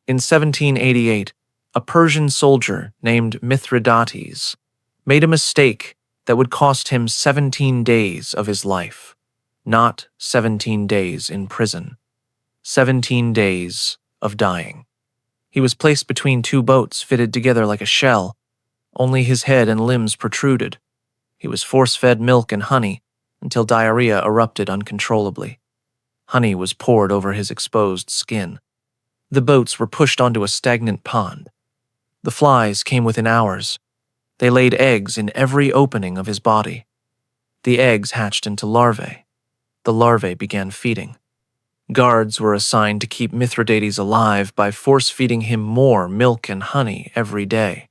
In 1788, a Persian soldier named Mithridates made a mistake that would cost him 17 days of his life. Not 17 days in prison. 17 days of dying. He was placed between two boats fitted together like a shell. Only his head and limbs protruded. He was force-fed milk and honey until diarrhea erupted uncontrollably. Honey was poured over his exposed skin. The boats were pushed onto a stagnant pond. The flies came within hours. They laid eggs in every opening of his body. The eggs hatched into larvae. The larvae began feeding. Guards were assigned to keep Mithridates alive by force-feeding him more milk and honey every day.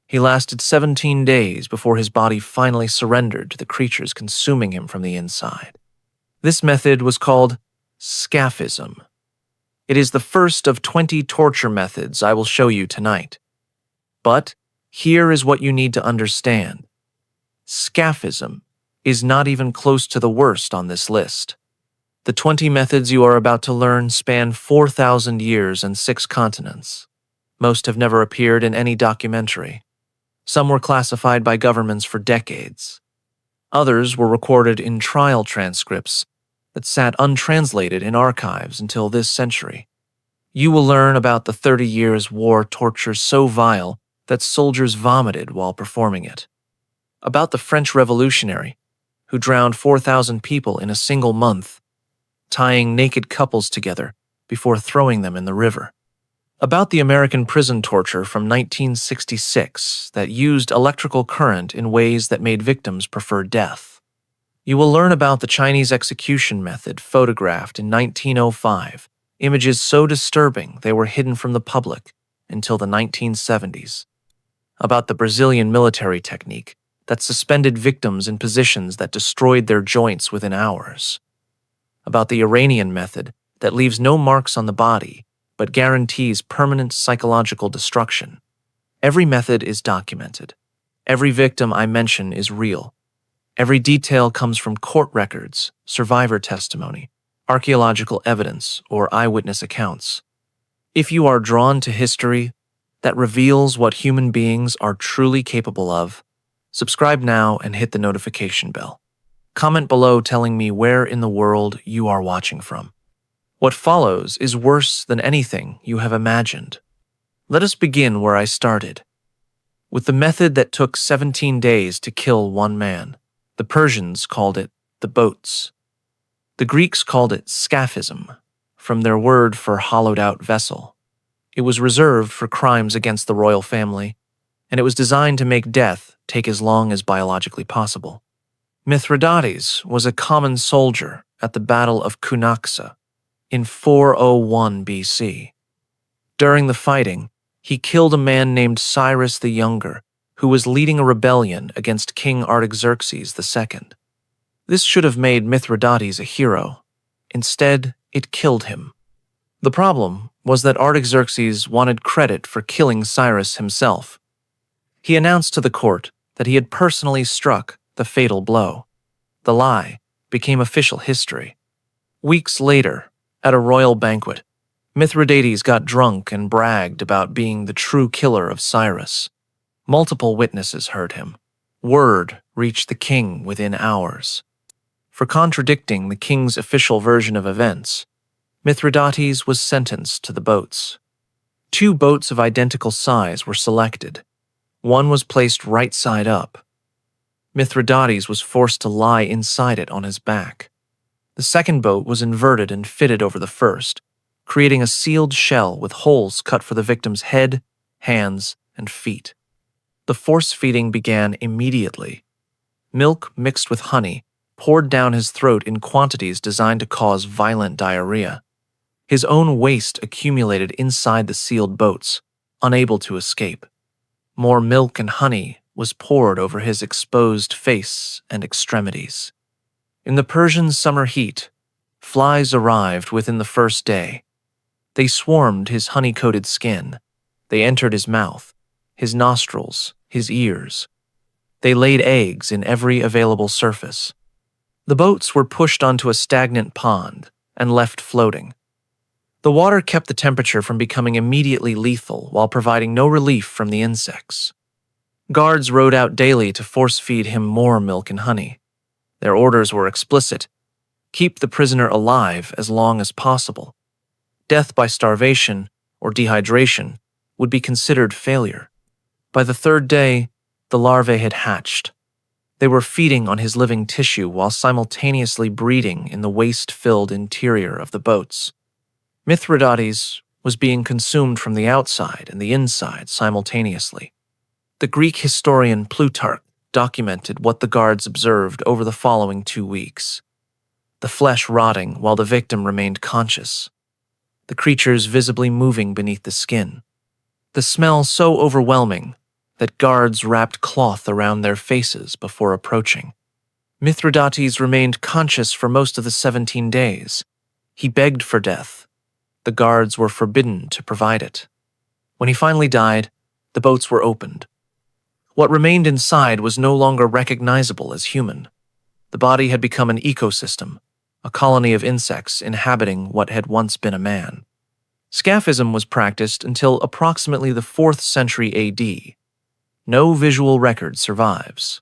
He lasted 17 days before his body finally surrendered to the creatures consuming him from the inside. This method was called scaphism. It is the first of 20 torture methods I will show you tonight. But here is what you need to understand. Scaphism is not even close to the worst on this list. The 20 methods you are about to learn span 4,000 years and 6 continents. Most have never appeared in any documentary. Some were classified by governments for decades. Others were recorded in trial transcripts that sat untranslated in archives until this century. You will learn about the 30 years war torture so vile that soldiers vomited while performing it. About the French Revolutionary, who drowned 4,000 people in a single month, tying naked couples together before throwing them in the river. About the American prison torture from 1966 that used electrical current in ways that made victims prefer death. You will learn about the Chinese execution method photographed in 1905, images so disturbing they were hidden from the public until the 1970s. About the Brazilian military technique that suspended victims in positions that destroyed their joints within hours. About the Iranian method that leaves no marks on the body but guarantees permanent psychological destruction. Every method is documented. Every victim I mention is real. Every detail comes from court records, survivor testimony, archaeological evidence, or eyewitness accounts. If you are drawn to history that reveals what human beings are truly capable of, subscribe now and hit the notification bell. Comment below telling me where in the world you are watching from. What follows is worse than anything you have imagined. Let us begin where I started, with the method that took 17 days to kill one man. The Persians called it the boats. The Greeks called it scaphism, from their word for hollowed-out vessel. It was reserved for crimes against the royal family, and it was designed to make death take as long as biologically possible. Mithridates was a common soldier at the Battle of Cunaxa in 401 BC. During the fighting, he killed a man named Cyrus the Younger, who was leading a rebellion against King Artaxerxes II. This should have made Mithridates a hero. Instead, it killed him. The problem was that Artaxerxes wanted credit for killing Cyrus himself. He announced to the court that he had personally struck the fatal blow. The lie became official history. Weeks later, at a royal banquet, Mithridates got drunk and bragged about being the true killer of Cyrus. Multiple witnesses heard him. Word reached the king within hours. For contradicting the king's official version of events, Mithridates was sentenced to the boats. 2 boats of identical size were selected. One was placed right side up. Mithridates was forced to lie inside it on his back. The second boat was inverted and fitted over the first, creating a sealed shell with holes cut for the victim's head, hands, and feet. The force feeding began immediately. Milk mixed with honey poured down his throat in quantities designed to cause violent diarrhea. His own waste accumulated inside the sealed boats, unable to escape. More milk and honey was poured over his exposed face and extremities. In the Persian summer heat, flies arrived within the first day. They swarmed his honey-coated skin. They entered his mouth, his nostrils, his ears. They laid eggs in every available surface. The boats were pushed onto a stagnant pond and left floating. The water kept the temperature from becoming immediately lethal while providing no relief from the insects. Guards rode out daily to force-feed him more milk and honey. Their orders were explicit: keep the prisoner alive as long as possible. Death by starvation or dehydration would be considered failure. By the third day, the larvae had hatched. They were feeding on his living tissue while simultaneously breeding in the waste-filled interior of the boats. Mithridates was being consumed from the outside and the inside simultaneously. The Greek historian Plutarch documented what the guards observed over the following 2 weeks: the flesh rotting while the victim remained conscious, the creatures visibly moving beneath the skin, the smell so overwhelming that guards wrapped cloth around their faces before approaching. Mithridates remained conscious for most of the 17 days. He begged for death. The guards were forbidden to provide it. When he finally died, the boats were opened. What remained inside was no longer recognizable as human. The body had become an ecosystem, a colony of insects inhabiting what had once been a man. Scaphism was practiced until approximately the 4th century AD. No visual record survives.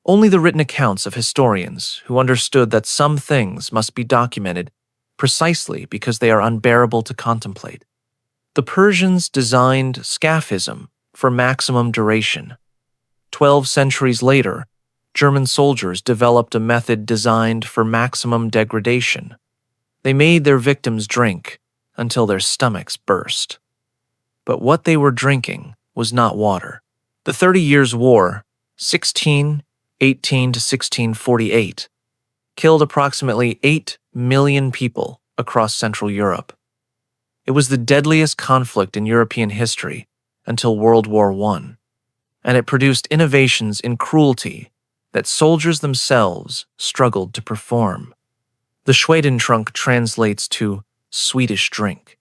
Only the written accounts of historians who understood that some things must be documented precisely because they are unbearable to contemplate. The Persians designed scaphism for maximum duration. 12 centuries later, German soldiers developed a method designed for maximum degradation. They made their victims drink until their stomachs burst. But what they were drinking was not water. The 30 Years' War, 1618 to 1648, killed approximately 8 million people across Central Europe. It was the deadliest conflict in European history until World War I, and it produced innovations in cruelty that soldiers themselves struggled to perform. The Schwedentrunk translates to Swedish drink.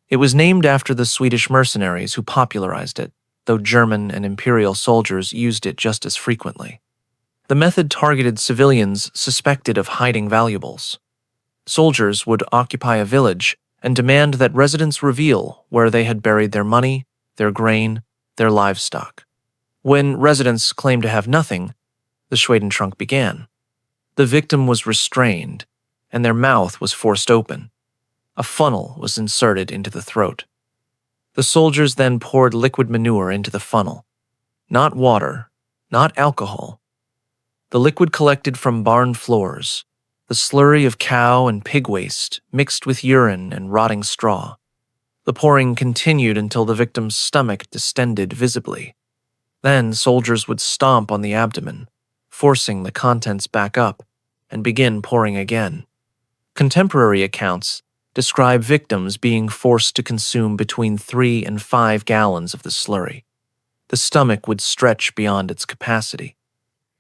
It was named after the Swedish mercenaries who popularized it, though German and imperial soldiers used it just as frequently. The method targeted civilians suspected of hiding valuables. Soldiers would occupy a village and demand that residents reveal where they had buried their money, their grain, their livestock. When residents claimed to have nothing, the Schwedentrunk began. The victim was restrained, and their mouth was forced open. A funnel was inserted into the throat. The soldiers then poured liquid manure into the funnel. Not water, not alcohol. The liquid collected from barn floors, the slurry of cow and pig waste mixed with urine and rotting straw. The pouring continued until the victim's stomach distended visibly. Then soldiers would stomp on the abdomen, forcing the contents back up, and begin pouring again. Contemporary accounts describe victims being forced to consume between 3 and 5 gallons of the slurry. The stomach would stretch beyond its capacity.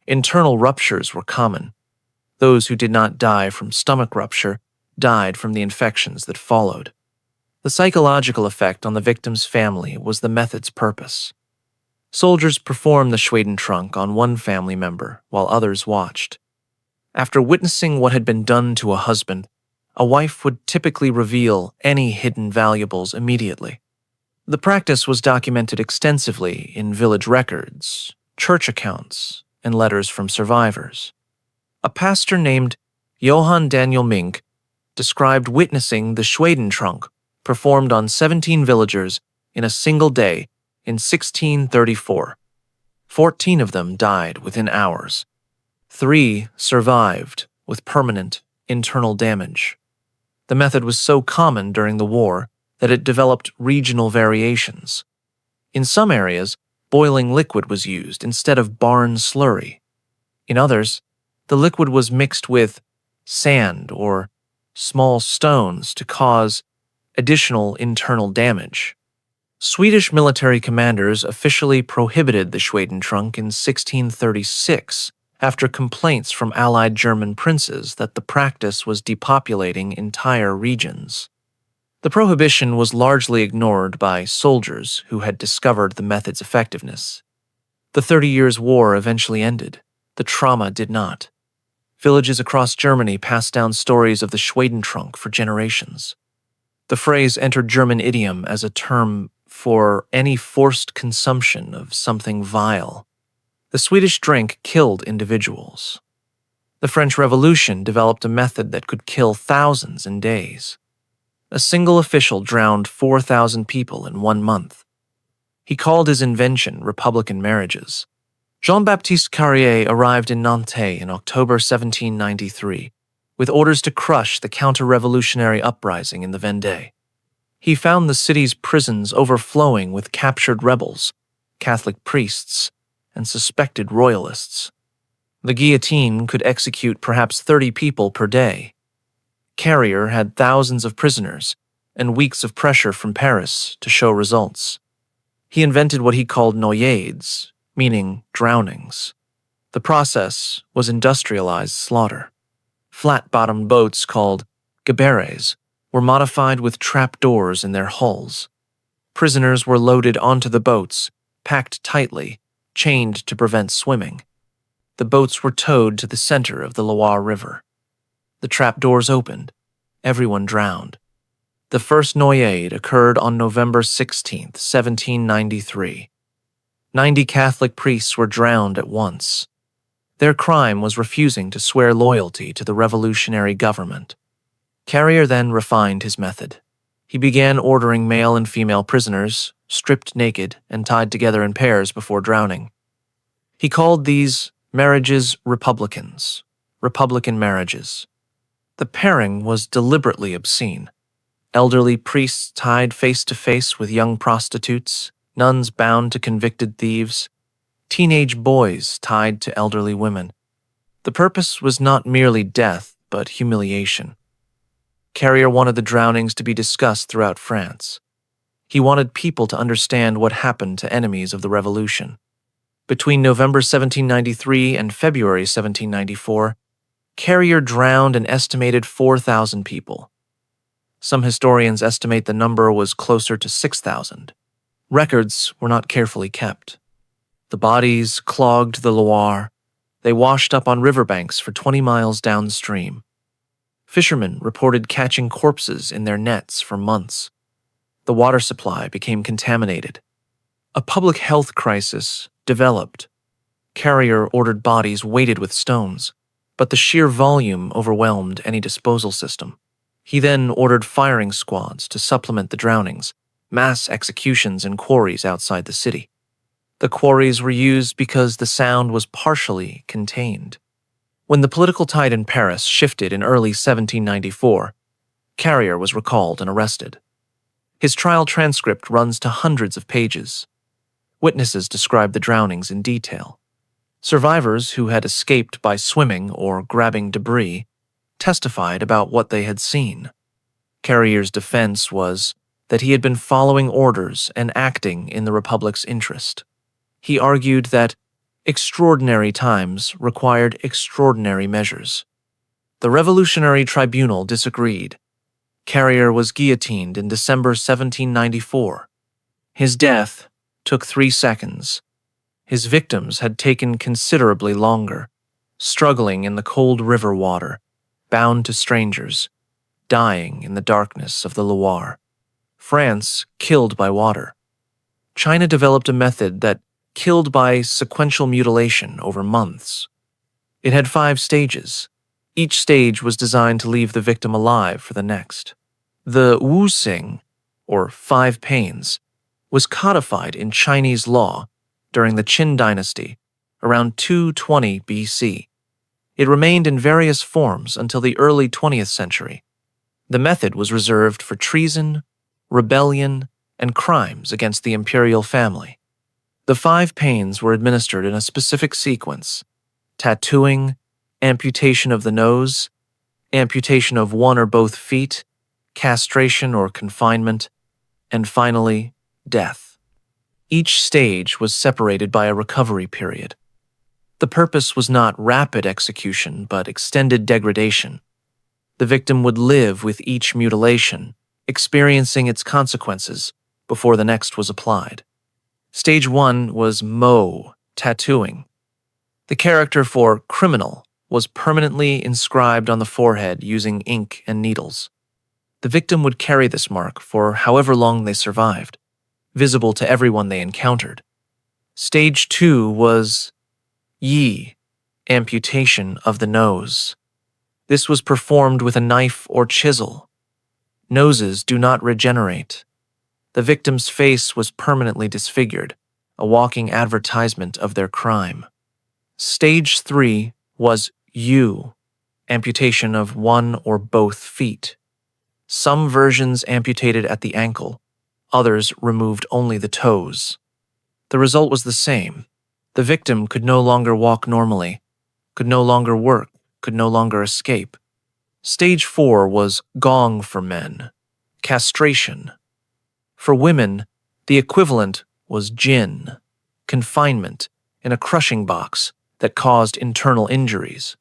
Internal ruptures were common. Those who did not die from stomach rupture died from the infections that followed. The psychological effect on the victim's family was the method's purpose. Soldiers performed the Schwedentrunk on one family member while others watched. After witnessing what had been done to a husband, a wife would typically reveal any hidden valuables immediately. The practice was documented extensively in village records, church accounts, and letters from survivors. A pastor named Johann Daniel Mink described witnessing the Schwedentrunk performed on 17 villagers in a single day in 1634. 14 of them died within hours. 3 survived with permanent internal damage. The method was so common during the war that it developed regional variations. In some areas, boiling liquid was used instead of barn slurry. In others, the liquid was mixed with sand or small stones to cause additional internal damage. Swedish military commanders officially prohibited the Schwedentrunk in 1636 after complaints from Allied German princes that the practice was depopulating entire regions. The prohibition was largely ignored by soldiers who had discovered the method's effectiveness. The 30 Years' War eventually ended. The trauma did not. Villages across Germany passed down stories of the Schwedentrunk for generations. The phrase entered German idiom as a term for any forced consumption of something vile. The Swedish drink killed individuals. The French Revolution developed a method that could kill thousands in days. A single official drowned 4,000 people in 1 month. He called his invention Republican marriages. Jean-Baptiste Carrier arrived in Nantes in October 1793 with orders to crush the counter-revolutionary uprising in the Vendée. He found the city's prisons overflowing with captured rebels, Catholic priests, and suspected royalists. The guillotine could execute perhaps 30 people per day. Carrier had thousands of prisoners and weeks of pressure from Paris to show results. He invented what he called noyades, meaning drownings. The process was industrialized slaughter. Flat-bottomed boats called gabarets were modified with trapdoors in their hulls. Prisoners were loaded onto the boats, packed tightly, chained to prevent swimming. The boats were towed to the center of the Loire River. The trapdoors opened. Everyone drowned. The first noyade occurred on November 16, 1793. 90 Catholic priests were drowned at once. Their crime was refusing to swear loyalty to the revolutionary government. Carrier then refined his method. He began ordering male and female prisoners, stripped naked and tied together in pairs before drowning. He called these marriages republicans, Republican marriages. The pairing was deliberately obscene. Elderly priests tied face to face with young prostitutes, nuns bound to convicted thieves, teenage boys tied to elderly women. The purpose was not merely death, but humiliation. Carrier wanted the drownings to be discussed throughout France. He wanted people to understand what happened to enemies of the revolution. Between November 1793 and February 1794, Carrier drowned an estimated 4,000 people. Some historians estimate the number was closer to 6,000. Records were not carefully kept. The bodies clogged the Loire. They washed up on riverbanks for 20 miles downstream. Fishermen reported catching corpses in their nets for months. The water supply became contaminated. A public health crisis developed. Carrier ordered bodies weighted with stones, but the sheer volume overwhelmed any disposal system. He then ordered firing squads to supplement the drownings, mass executions in quarries outside the city. The quarries were used because the sound was partially contained. When the political tide in Paris shifted in early 1794, Carrier was recalled and arrested. His trial transcript runs to hundreds of pages. Witnesses describe the drownings in detail. Survivors who had escaped by swimming or grabbing debris testified about what they had seen. Carrier's defense was that he had been following orders and acting in the Republic's interest. He argued that extraordinary times required extraordinary measures. The Revolutionary Tribunal disagreed. Carrier was guillotined in December 1794. His death took 3 seconds. His victims had taken considerably longer, struggling in the cold river water, bound to strangers, dying in the darkness of the Loire. France killed by water. China developed a method that killed by sequential mutilation over months. It had 5 stages. Each stage was designed to leave the victim alive for the next. The Wu Xing, or 5 pains, was codified in Chinese law during the Qin dynasty around 220 BC. It remained in various forms until the early 20th century. The method was reserved for treason, rebellion, and crimes against the imperial family. The 5 pains were administered in a specific sequence: tattooing, amputation of the nose, amputation of 1 or both feet, castration or confinement, and finally, death. Each stage was separated by a recovery period. The purpose was not rapid execution, but extended degradation. The victim would live with each mutilation, experiencing its consequences before the next was applied. Stage 1 was mo, tattooing. The character for criminal was permanently inscribed on the forehead using ink and needles. The victim would carry this mark for however long they survived, visible to everyone they encountered. Stage 2 was Yi, amputation of the nose. This was performed with a knife or chisel. Noses do not regenerate. The victim's face was permanently disfigured, a walking advertisement of their crime. Stage 3 was Yu, amputation of one or both feet. Some versions amputated at the ankle, others removed only the toes. The result was the same. The victim could no longer walk normally, could no longer work, could no longer escape. Stage 4 was Gong for men, castration. For women, the equivalent was Jin, confinement in a crushing box that caused internal injuries.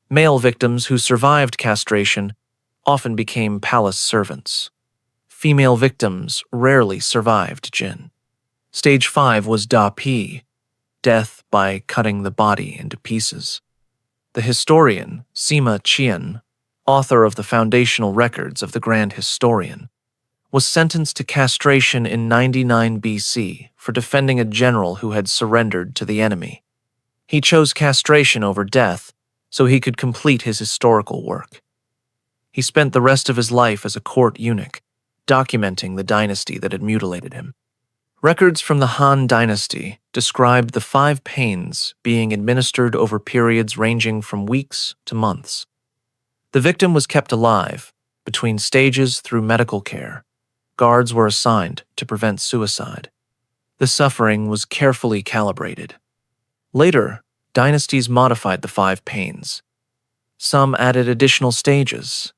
Male victims who survived castration often became palace servants. Female victims rarely survived Jin. Stage 5 was Da Pi, death by cutting the body into pieces. The historian Sima Qian, author of the foundational records of the Grand Historian, was sentenced to castration in 99 BC for defending a general who had surrendered to the enemy. He chose castration over death so he could complete his historical work. He spent the rest of his life as a court eunuch, documenting the dynasty that had mutilated him. Records from the Han Dynasty described the 5 pains being administered over periods ranging from weeks to months. The victim was kept alive between stages through medical care. Guards were assigned to prevent suicide. The suffering was carefully calibrated. Later, dynasties modified the 5 pains. Some added additional stages.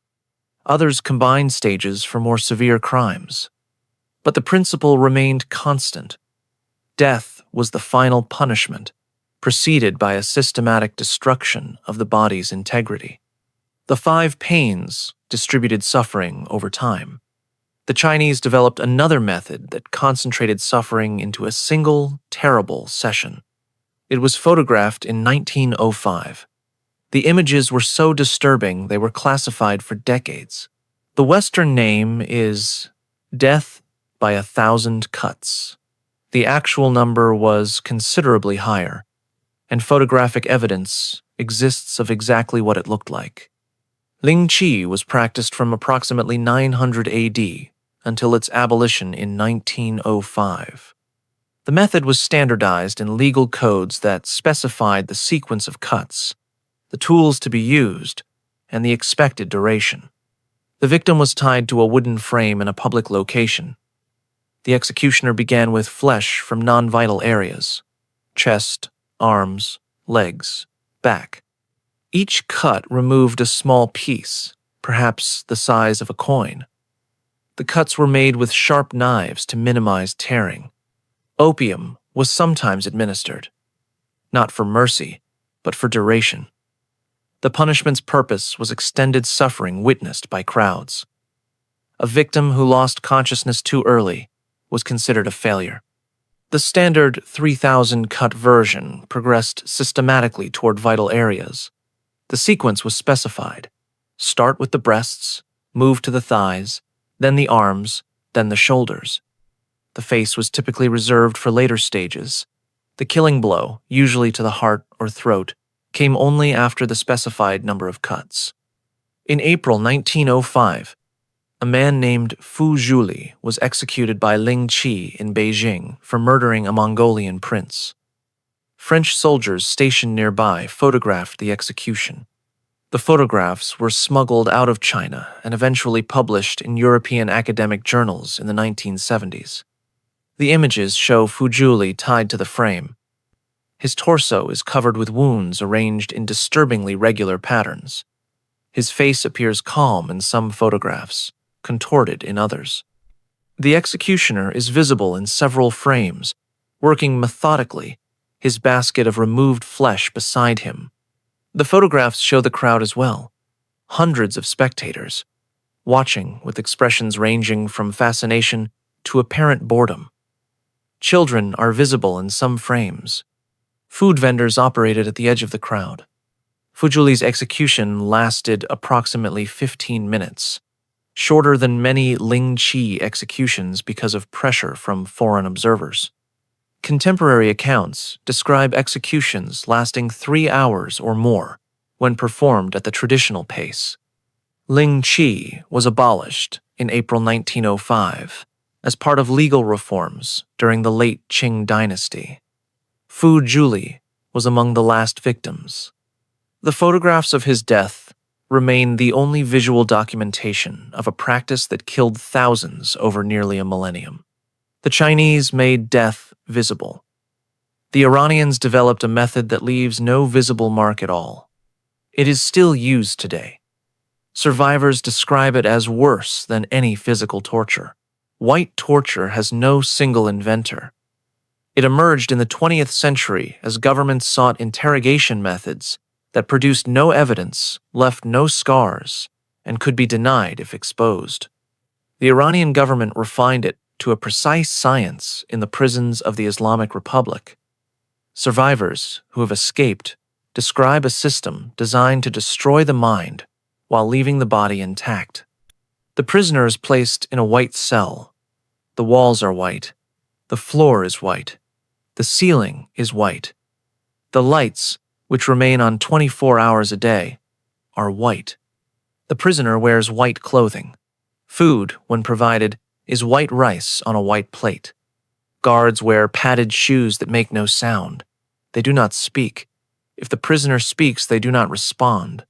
Others combined stages for more severe crimes. But the principle remained constant. Death was the final punishment, preceded by a systematic destruction of the body's integrity. The 5 pains distributed suffering over time. The Chinese developed another method that concentrated suffering into a single, terrible session. It was photographed in 1905. The images were so disturbing they were classified for decades. The Western name is Death by 1,000 Cuts. The actual number was considerably higher, and photographic evidence exists of exactly what it looked like. Ling Qi was practiced from approximately 900 AD until its abolition in 1905. The method was standardized in legal codes that specified the sequence of cuts, the tools to be used, and the expected duration. The victim was tied to a wooden frame in a public location. The executioner began with flesh from non-vital areas: chest, arms, legs, back. Each cut removed a small piece, perhaps the size of a coin. The cuts were made with sharp knives to minimize tearing. Opium was sometimes administered, not for mercy, but for duration. The punishment's purpose was extended suffering witnessed by crowds. A victim who lost consciousness too early was considered a failure. The standard 3,000 cut version progressed systematically toward vital areas. The sequence was specified. Start with the breasts, move to the thighs, then the arms, then the shoulders. The face was typically reserved for later stages. The killing blow, usually to the heart or throat, came only after the specified number of cuts. In April 1905, a man named Fu Zhuli was executed by Ling Qi in Beijing for murdering a Mongolian prince. French soldiers stationed nearby photographed the execution. The photographs were smuggled out of China and eventually published in European academic journals in the 1970s. The images show Fu Zhuli tied to the frame. His torso is covered with wounds arranged in disturbingly regular patterns. His face appears calm in some photographs, contorted in others. The executioner is visible in several frames, working methodically, his basket of removed flesh beside him. The photographs show the crowd as well, hundreds of spectators, watching with expressions ranging from fascination to apparent boredom. Children are visible in some frames. Food vendors operated at the edge of the crowd. Fu Zhuli's execution lasted approximately 15 minutes. shorter than many Ling Chi executions because of pressure from foreign observers. Contemporary accounts describe executions lasting 3 hours or more when performed at the traditional pace. Ling Chi was abolished in April 1905 as part of legal reforms during the late Qing dynasty. Fu Juli was among the last victims. The photographs of his death remain the only visual documentation of a practice that killed thousands over nearly a millennium. The Chinese made death visible. The Iranians developed a method that leaves no visible mark at all. It is still used today. Survivors describe it as worse than any physical torture. White torture has no single inventor. It emerged in the 20th century as governments sought interrogation methods that produced no evidence, left no scars, and could be denied if exposed. The Iranian government refined it to a precise science in the prisons of the Islamic Republic. Survivors who have escaped describe a system designed to destroy the mind while leaving the body intact. The prisoner is placed in a white cell. The walls are white. The floor is white. The ceiling is white. The lights, which remain on 24 hours a day, are white. The prisoner wears white clothing. Food, when provided, is white rice on a white plate. Guards wear padded shoes that make no sound. They do not speak. If the prisoner speaks, they do not respond.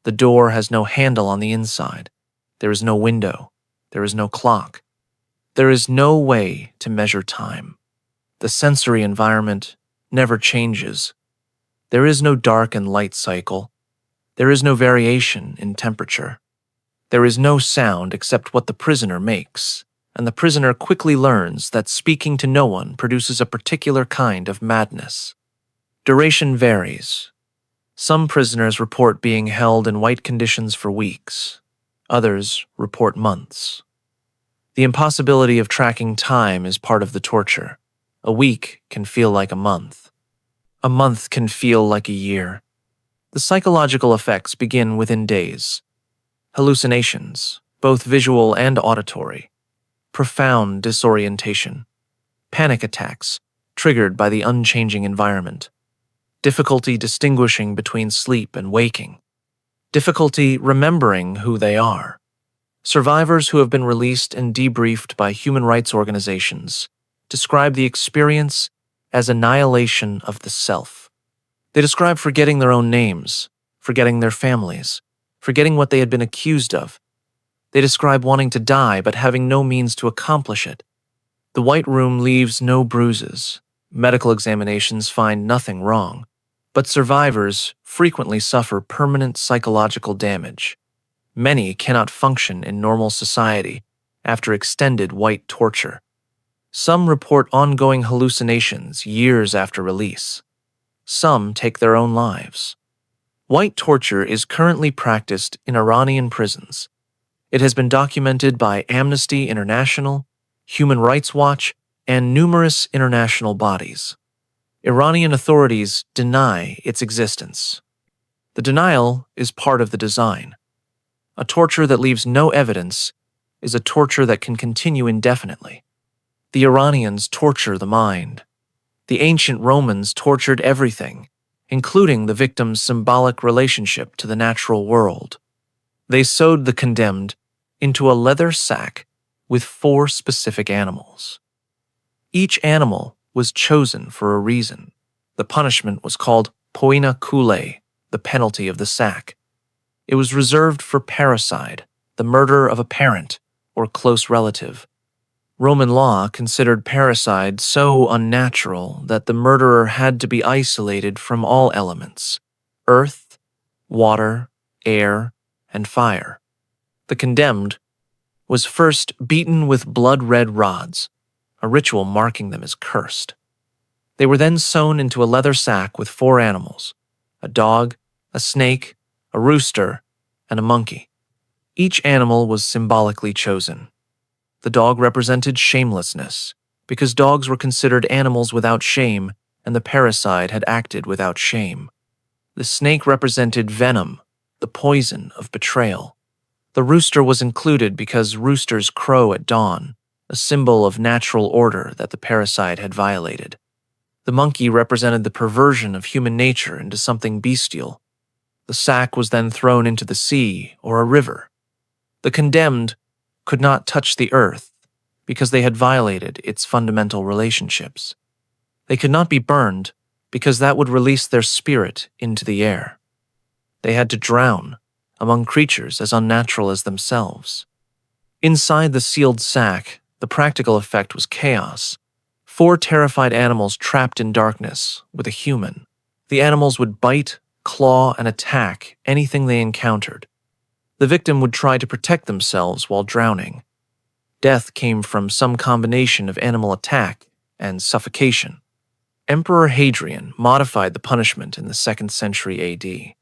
The door has no handle on the inside. There is no window. There is no clock. There is no way to measure time. The sensory environment never changes. There is no dark and light cycle. There is no variation in temperature. There is no sound except what the prisoner makes, and the prisoner quickly learns that speaking to no one produces a particular kind of madness. Duration varies. Some prisoners report being held in white conditions for weeks. Others report months. The impossibility of tracking time is part of the torture. A week can feel like a month. A month can feel like a year. The psychological effects begin within days. Hallucinations, both visual and auditory. Profound disorientation. Panic attacks, triggered by the unchanging environment. Difficulty distinguishing between sleep and waking. Difficulty remembering who they are. Survivors who have been released and debriefed by human rights organizations describe the experience as annihilation of the self. They describe forgetting their own names, forgetting their families, forgetting what they had been accused of. They describe wanting to die but having no means to accomplish it. The white room leaves no bruises. Medical examinations find nothing wrong, but survivors frequently suffer permanent psychological damage. Many cannot function in normal society after extended white torture. Some report ongoing hallucinations years after release. Some take their own lives. White torture is currently practiced in Iranian prisons. It has been documented by Amnesty International, Human Rights Watch, and numerous international bodies. Iranian authorities deny its existence. The denial is part of the design. A torture that leaves no evidence is a torture that can continue indefinitely. The Iranians torture the mind. The ancient Romans tortured everything, including the victim's symbolic relationship to the natural world. They sewed the condemned into a leather sack with 4 specific animals. Each animal was chosen for a reason. The punishment was called poina kule, the penalty of the sack. It was reserved for parricide, the murder of a parent or close relative. Roman law considered parricide so unnatural that the murderer had to be isolated from all elements: earth, water, air, and fire. The condemned was first beaten with blood-red rods, a ritual marking them as cursed. They were then sewn into a leather sack with 4 animals: a dog, a snake, a rooster, and a monkey. Each animal was symbolically chosen. The dog represented shamelessness, because dogs were considered animals without shame, and the parricide had acted without shame. The snake represented venom, the poison of betrayal. The rooster was included because roosters crow at dawn, a symbol of natural order that the parasite had violated. The monkey represented the perversion of human nature into something bestial. The sack was then thrown into the sea or a river. The condemned could not touch the earth because they had violated its fundamental relationships. They could not be burned because that would release their spirit into the air. They had to drown among creatures as unnatural as themselves. Inside the sealed sack, the practical effect was chaos. 4 terrified animals trapped in darkness with a human. The animals would bite, claw, and attack anything they encountered. The victim would try to protect themselves while drowning. Death came from some combination of animal attack and suffocation. Emperor Hadrian modified the punishment in the 2nd century AD.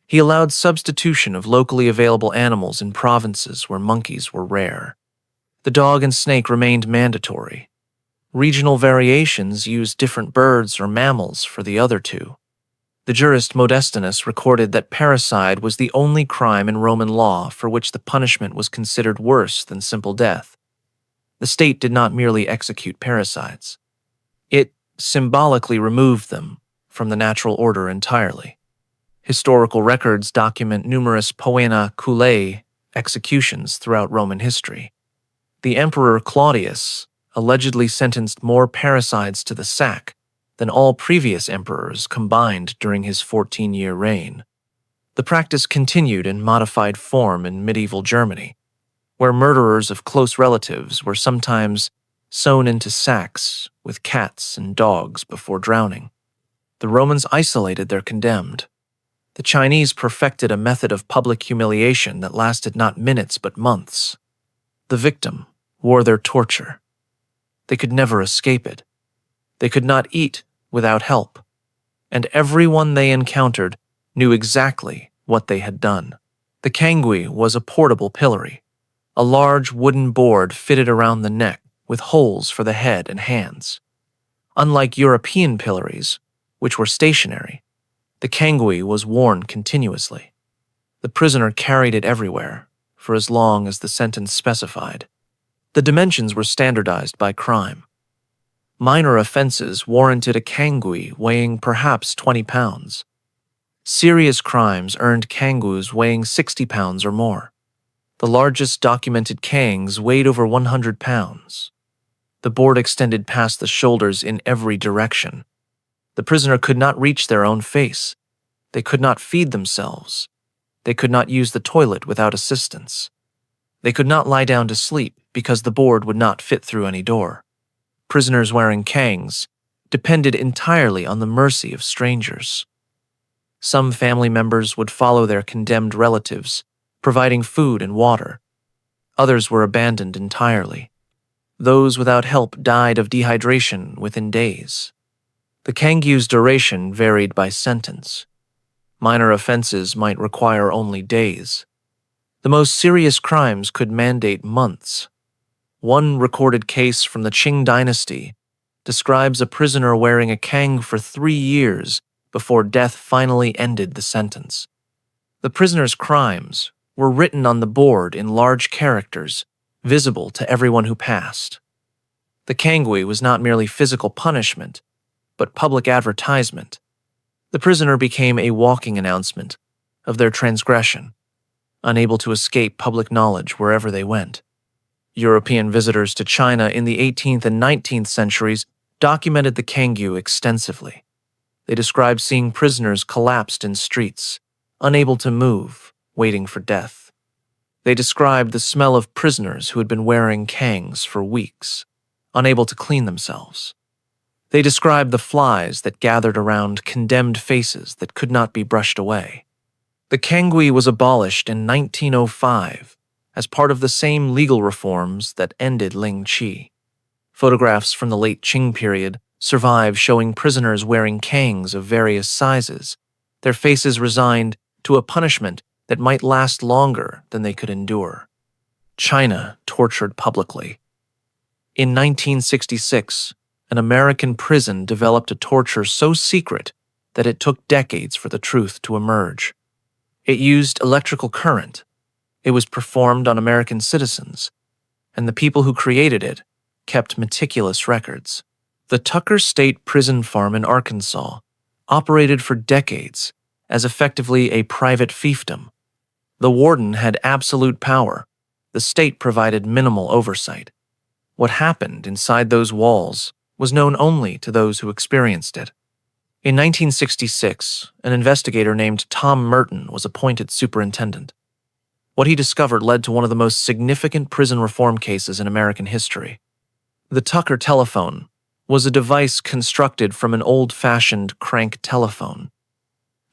He allowed substitution of locally available animals in provinces where monkeys were rare. The dog and snake remained mandatory. Regional variations used different birds or mammals for the other 2. The jurist Modestinus recorded that parricide was the only crime in Roman law for which the punishment was considered worse than simple death. The state did not merely execute parricides. It symbolically removed them from the natural order entirely. Historical records document numerous poena culae executions throughout Roman history. The Emperor Claudius allegedly sentenced more parricides to the sack than all previous emperors combined during his 14-year reign. The practice continued in modified form in medieval Germany, where murderers of close relatives were sometimes sewn into sacks with cats and dogs before drowning. The Romans isolated their condemned. The Chinese perfected a method of public humiliation that lasted not minutes but months. The victim wore their torture. They could never escape it. They could not eat without help, and everyone they encountered knew exactly what they had done. The cangui was a portable pillory, a large wooden board fitted around the neck with holes for the head and hands. Unlike European pillories, which were stationary, the cangui was worn continuously. The prisoner carried it everywhere, for as long as the sentence specified. The dimensions were standardized by crime. Minor offenses warranted a cangui weighing perhaps 20 pounds. Serious crimes earned cangus weighing 60 pounds or more. The largest documented kangs weighed over 100 pounds. The board extended past the shoulders in every direction. The prisoner could not reach their own face. They could not feed themselves. They could not use the toilet without assistance. They could not lie down to sleep because the board would not fit through any door. Prisoners wearing kangs depended entirely on the mercy of strangers. Some family members would follow their condemned relatives, providing food and water. Others were abandoned entirely. Those without help died of dehydration within days. The cangu's duration varied by sentence. Minor offenses might require only days. The most serious crimes could mandate months. One recorded case from the Qing dynasty describes a prisoner wearing a kang for 3 years before death finally ended the sentence. The prisoner's crimes were written on the board in large characters, visible to everyone who passed. The cangui was not merely physical punishment, but public advertisement. The prisoner became a walking announcement of their transgression, unable to escape public knowledge wherever they went. European visitors to China in the 18th and 19th centuries documented the cangu extensively. They described seeing prisoners collapsed in streets, unable to move, waiting for death. They described the smell of prisoners who had been wearing kangs for weeks, unable to clean themselves. They described the flies that gathered around condemned faces that could not be brushed away. The cangui was abolished in 1905 as part of the same legal reforms that ended Ling Qi. Photographs from the late Qing period survive showing prisoners wearing kangs of various sizes, their faces resigned to a punishment that might last longer than they could endure. China tortured publicly. In 1966, an American prison developed a torture so secret that it took decades for the truth to emerge. It used electrical current. It was performed on American citizens, and the people who created it kept meticulous records. The Tucker State Prison Farm in Arkansas operated for decades as effectively a private fiefdom. The warden had absolute power. The state provided minimal oversight. What happened inside those walls was known only to those who experienced it. In 1966, an investigator named Tom Merton was appointed superintendent. What he discovered led to one of the most significant prison reform cases in American history. The Tucker telephone was a device constructed from an old-fashioned crank telephone.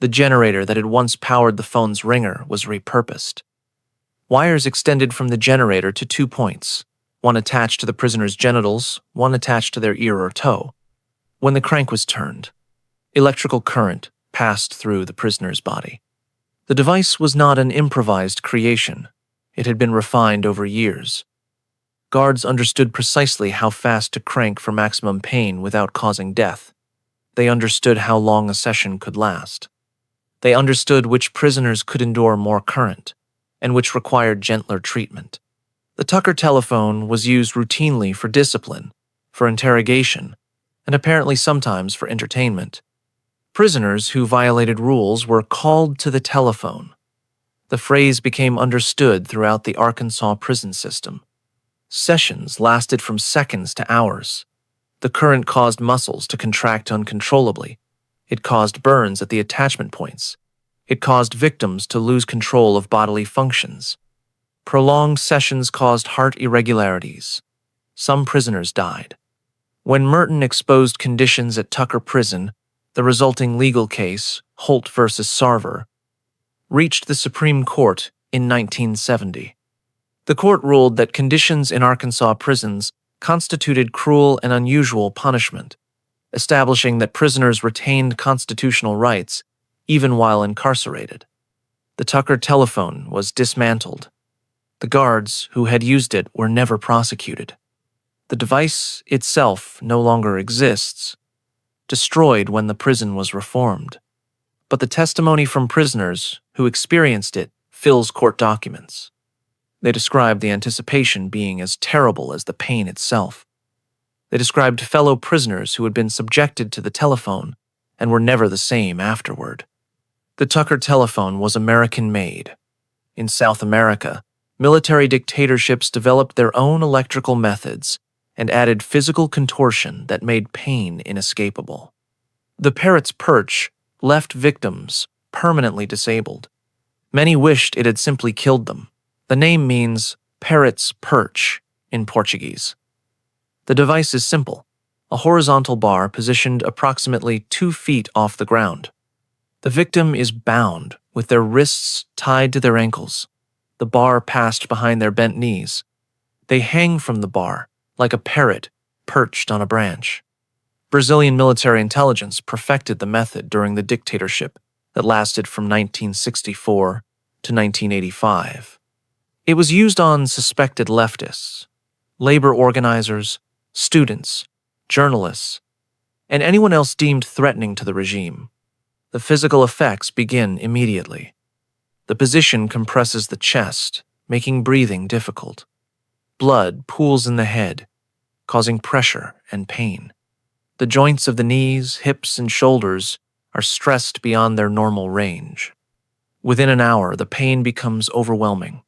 The generator that had once powered the phone's ringer was repurposed. Wires extended from the generator to 2 points, one attached to the prisoner's genitals, one attached to their ear or toe. When the crank was turned, electrical current passed through the prisoner's body. The device was not an improvised creation. It had been refined over years. Guards understood precisely how fast to crank for maximum pain without causing death. They understood how long a session could last. They understood which prisoners could endure more current, and which required gentler treatment. The Tucker telephone was used routinely for discipline, for interrogation, and apparently sometimes for entertainment. Prisoners who violated rules were called to the telephone. The phrase became understood throughout the Arkansas prison system. Sessions lasted from seconds to hours. The current caused muscles to contract uncontrollably. It caused burns at the attachment points. It caused victims to lose control of bodily functions. Prolonged sessions caused heart irregularities. Some prisoners died. When Merton exposed conditions at Tucker Prison, the resulting legal case, Holt v. Sarver, reached the Supreme Court in 1970. The court ruled that conditions in Arkansas prisons constituted cruel and unusual punishment, establishing that prisoners retained constitutional rights even while incarcerated. The Tucker telephone was dismantled. The guards who had used it were never prosecuted. The device itself no longer exists, destroyed when the prison was reformed. But the testimony from prisoners who experienced it fills court documents. They described the anticipation being as terrible as the pain itself. They described fellow prisoners who had been subjected to the telephone and were never the same afterward. The Tucker telephone was American-made. In South America, military dictatorships developed their own electrical methods and added physical contortion that made pain inescapable. The parrot's perch left victims permanently disabled. Many wished it had simply killed them. The name means parrot's perch in Portuguese. The device is simple, a horizontal bar positioned approximately 2 feet off the ground. The victim is bound with their wrists tied to their ankles, the bar passed behind their bent knees. They hang from the bar like a parrot perched on a branch. Brazilian military intelligence perfected the method during the dictatorship that lasted from 1964 to 1985. It was used on suspected leftists, labor organizers, students, journalists, and anyone else deemed threatening to the regime. The physical effects begin immediately. The position compresses the chest, making breathing difficult. Blood pools in the head, causing pressure and pain. The joints of the knees, hips, and shoulders are stressed beyond their normal range. Within an hour, the pain becomes overwhelming.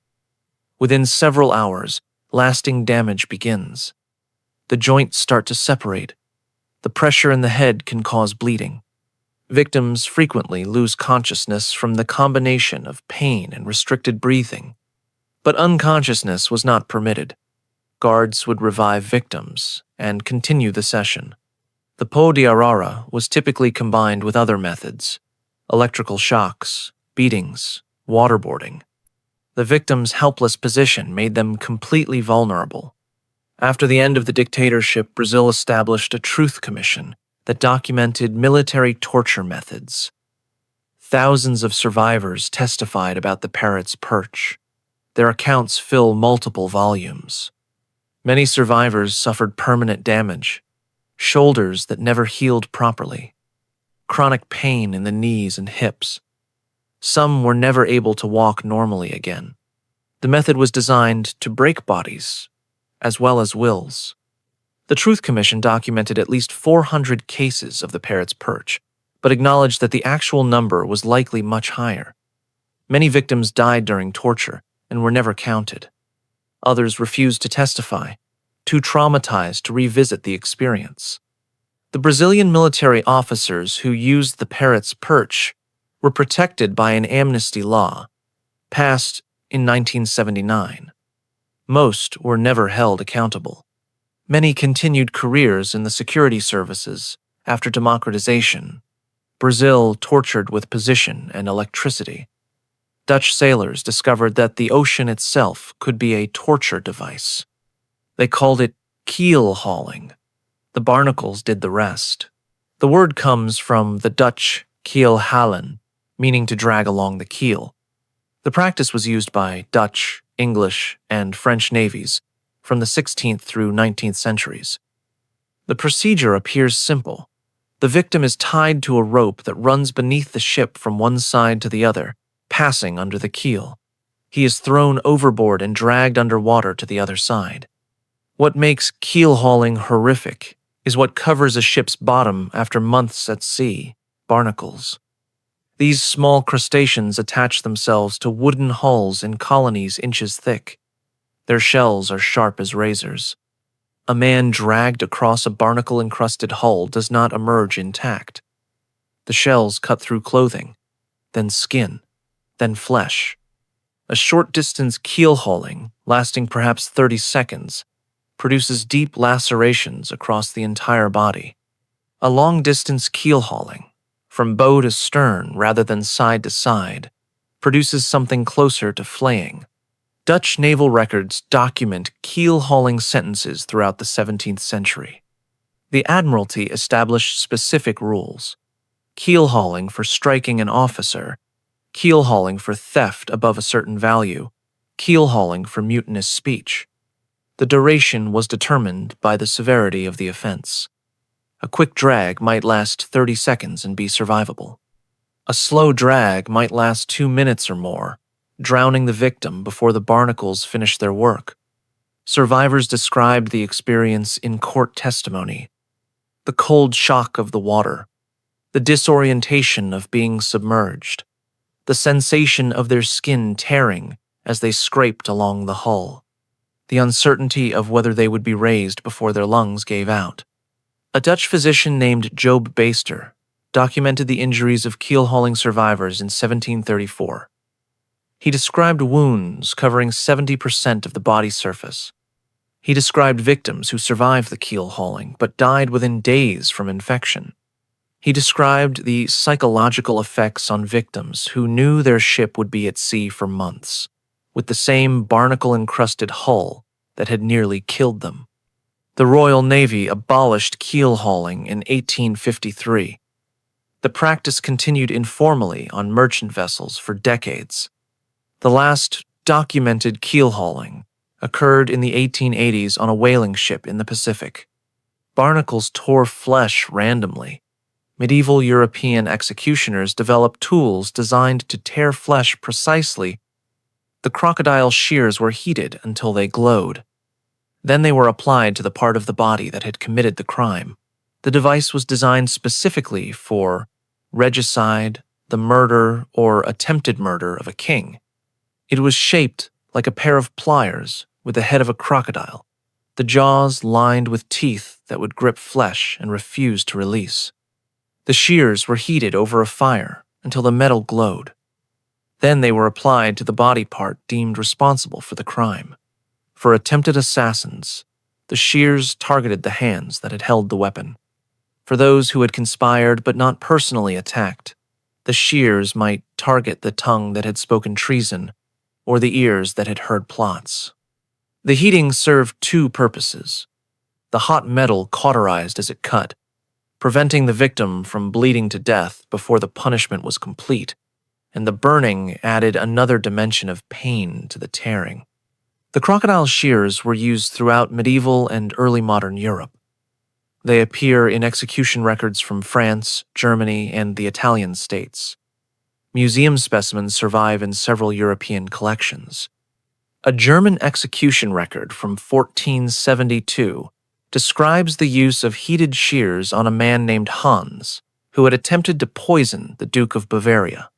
Within several hours, lasting damage begins. The joints start to separate. The pressure in the head can cause bleeding. Victims frequently lose consciousness from the combination of pain and restricted breathing. But unconsciousness was not permitted. Guards would revive victims and continue the session. The po de arara was typically combined with other methods: electrical shocks, beatings, waterboarding. The victim's helpless position made them completely vulnerable. After the end of the dictatorship, Brazil established a truth commission that documented military torture methods. Thousands of survivors testified about the parrot's perch. Their accounts fill multiple volumes. Many survivors suffered permanent damage, shoulders that never healed properly, chronic pain in the knees and hips. Some were never able to walk normally again. The method was designed to break bodies, as well as wills. The Truth Commission documented at least 400 cases of the parrot's perch, but acknowledged that the actual number was likely much higher. Many victims died during torture and were never counted. Others refused to testify, too traumatized to revisit the experience. The Brazilian military officers who used the parrot's perch were protected by an amnesty law, passed in 1979. Most were never held accountable. Many continued careers in the security services after democratization. Brazil tortured with position and electricity. Dutch sailors discovered that the ocean itself could be a torture device. They called it keel hauling. The barnacles did the rest. The word comes from the Dutch keel halen, meaning to drag along the keel. The practice was used by Dutch, English, and French navies from the 16th through 19th centuries. The procedure appears simple. The victim is tied to a rope that runs beneath the ship from one side to the other, passing under the keel. He is thrown overboard and dragged underwater to the other side. What makes keel hauling horrific is what covers a ship's bottom after months at sea: barnacles. These small crustaceans attach themselves to wooden hulls in colonies inches thick. Their shells are sharp as razors. A man dragged across a barnacle-encrusted hull does not emerge intact. The shells cut through clothing, then skin, then flesh. A short-distance keel hauling, lasting perhaps 30 seconds, produces deep lacerations across the entire body. A long-distance keel hauling, from bow to stern rather than side to side, produces something closer to flaying. Dutch naval records document keel-hauling sentences throughout the 17th century. The Admiralty established specific rules: keel-hauling for striking an officer, keel-hauling for theft above a certain value, keel-hauling for mutinous speech. The duration was determined by the severity of the offense. A quick drag might last 30 seconds and be survivable. A slow drag might last 2 minutes or more, drowning the victim before the barnacles finished their work. Survivors described the experience in court testimony: the cold shock of the water, the disorientation of being submerged, the sensation of their skin tearing as they scraped along the hull, the uncertainty of whether they would be raised before their lungs gave out. A Dutch physician named Job Beyster documented the injuries of keel-hauling survivors in 1734. He described wounds covering 70% of the body surface. He described victims who survived the keel hauling but died within days from infection. He described the psychological effects on victims who knew their ship would be at sea for months, with the same barnacle-encrusted hull that had nearly killed them. The Royal Navy abolished keel hauling in 1853. The practice continued informally on merchant vessels for decades. The last documented keel hauling occurred in the 1880s on a whaling ship in the Pacific. Barnacles tore flesh randomly. Medieval European executioners developed tools designed to tear flesh precisely. The crocodile shears were heated until they glowed. Then they were applied to the part of the body that had committed the crime. The device was designed specifically for regicide, the murder or attempted murder of a king. It was shaped like a pair of pliers with the head of a crocodile, the jaws lined with teeth that would grip flesh and refuse to release. The shears were heated over a fire until the metal glowed. Then they were applied to the body part deemed responsible for the crime. For attempted assassins, the shears targeted the hands that had held the weapon. For those who had conspired but not personally attacked, the shears might target the tongue that had spoken treason or the ears that had heard plots. The heating served two purposes. The hot metal cauterized as it cut, preventing the victim from bleeding to death before the punishment was complete, and the burning added another dimension of pain to the tearing. The crocodile shears were used throughout medieval and early modern Europe. They appear in execution records from France, Germany, and the Italian states. Museum specimens survive in several European collections. A German execution record from 1472 describes the use of heated shears on a man named Hans, who had attempted to poison the Duke of Bavaria.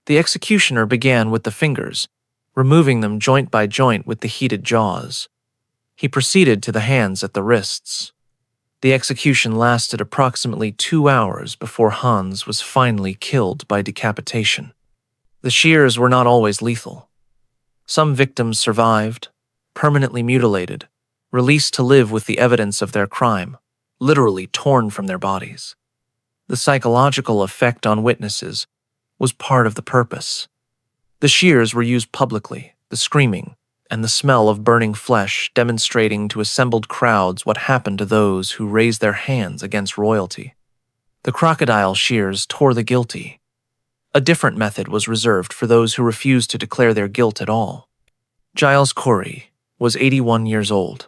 The executioner began with the fingers, removing them joint by joint with the heated jaws. He proceeded to the hands at the wrists. The execution lasted approximately 2 hours before Hans was finally killed by decapitation. The shears were not always lethal. Some victims survived, permanently mutilated, released to live with the evidence of their crime, literally torn from their bodies. The psychological effect on witnesses was part of the purpose. The shears were used publicly, the screaming, and the smell of burning flesh demonstrating to assembled crowds what happened to those who raised their hands against royalty. The crocodile shears tore the guilty. A different method was reserved for those who refused to declare their guilt at all. Giles Corey was 81 years old.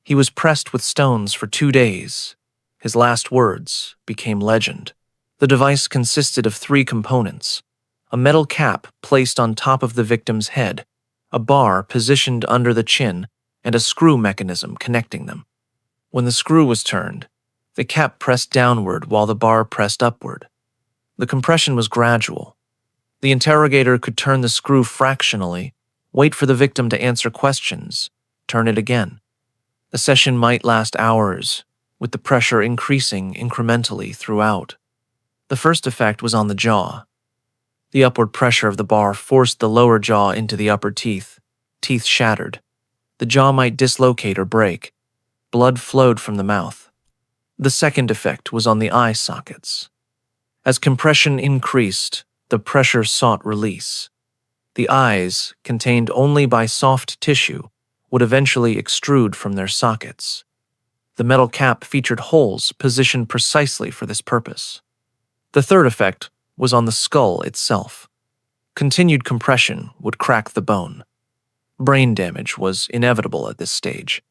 He was pressed with stones for 2 days. His last words became legend. The device consisted of 3 components: a metal cap placed on top of the victim's head, a bar positioned under the chin, and a screw mechanism connecting them. When the screw was turned, the cap pressed downward while the bar pressed upward. The compression was gradual. The interrogator could turn the screw fractionally, wait for the victim to answer questions, turn it again. The session might last hours, with the pressure increasing incrementally throughout. The first effect was on the jaw. The upward pressure of the bar forced the lower jaw into the upper teeth. Teeth shattered. The jaw might dislocate or break. Blood flowed from the mouth. The second effect was on the eye sockets. As compression increased, the pressure sought release. The eyes, contained only by soft tissue, would eventually extrude from their sockets. The metal cap featured holes positioned precisely for this purpose. The third effect was on the skull itself. Continued compression would crack the bone. Brain damage was inevitable at this stage.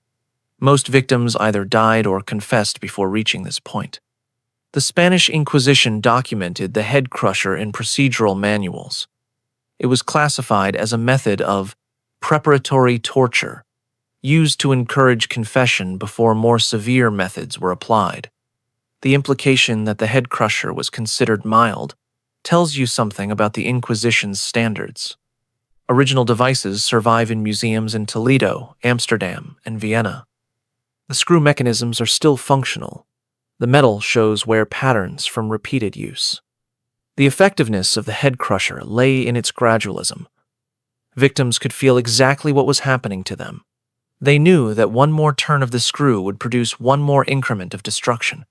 Most victims either died or confessed before reaching this point. The Spanish Inquisition documented the head crusher in procedural manuals. It was classified as a method of preparatory torture, used to encourage confession before more severe methods were applied. The implication that the head crusher was considered mild tells you something about the Inquisition's standards. Original devices survive in museums in Toledo, Amsterdam, and Vienna. The screw mechanisms are still functional. The metal shows wear patterns from repeated use. The effectiveness of the head crusher lay in its gradualism. Victims could feel exactly what was happening to them. They knew that one more turn of the screw would produce one more increment of destruction.